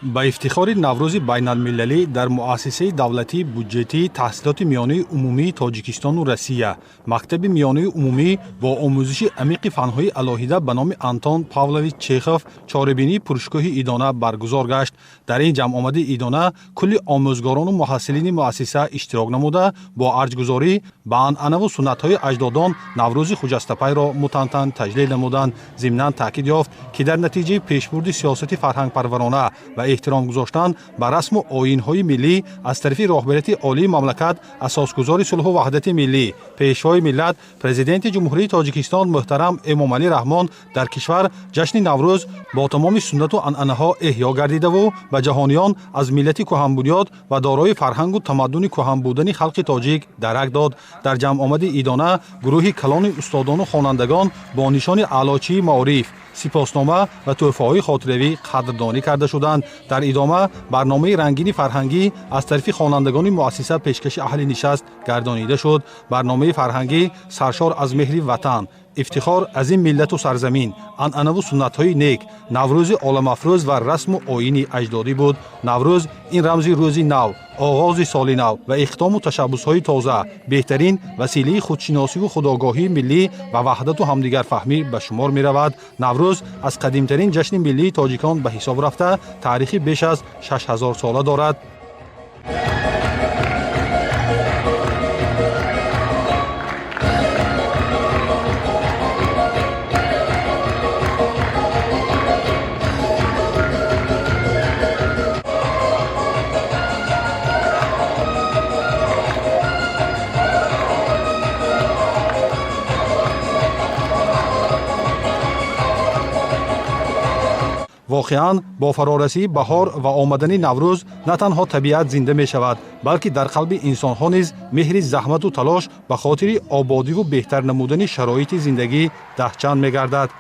با افتخار نوروز بین المللی در مؤسسه دولتی بودجتی تحصیلات میانه عمومی تاجیکستان و روسیه مکتب میانه عمومی با آموزش عمیق فنهای علاهیده به نام آنتون پاولویچ چخوف چهاربینی پرشگاه ایدانه برگزار گشت. در این جمع آمد ایدانه کلی آموزگاران و محصلین مؤسسه اشتراک نموده با ارجگذاری به عنعنه و سنت‌های اجدادان نوروز خجسته‌پی را متنتن تجلیل نمودند. ضمناً تاکید یافت که در نتیجه پیشبرد سیاست فرهنگ پرورانه و احترام گذاشتن به رسم و آیین‌های ملی از طرف راهبریت عالی مملکت اساسگزار صلح و وحدت ملی پیشوای ملت پرزیدنت جمهوری تاجیکستان محترم امامعلی رحمان در کشور جشن نوروز با تمام سنت و عنعنه‌ها احیا گردیده و به جهانیان از ملت کهن بنیاد و دارای فرهنگ و تمدن کهن بودن خلق تاجیک درک داد. در جمع آمد ایدانه گروهی کلان استادان و خوانندگان با نشان اعلاچی معارف سپاسنامه و تحفه‌های خاطروی قدردانی کرده شدند. در ادامه برنامه رنگین فرهنگی از طرف خوانندگان مؤسسه پیشکش اهل نشست گردانیده شد. برنامه فرهنگی سرشار از مهر وطن، افتخار از این ملت و سرزمین، عنعنه و سنت‌های نیک، نوروز عالم افروز و رسم و آیین اجدادی بود. نوروز این رمز روزی نو، آغاز سال نو و اختتام و تشبس‌های تازه، بهترین وسیله خودشناسی و خودآگاهی ملی و وحدت و همدیگر فهمی به شمار می‌رود. نوروز از قدیمترین جشن ملی تاجیکان به حساب رفته تاریخی بیش از 6000 ساله دارد. واقعاً با فرارسی بهار و آمدن نوروز نه تنها طبیعت زنده می شود بلکه در قلب انسان ها نیز مهر زحمت و تلاش به خاطر آبادی و بهتر نمودن شرایط زندگی دهچند می گردد.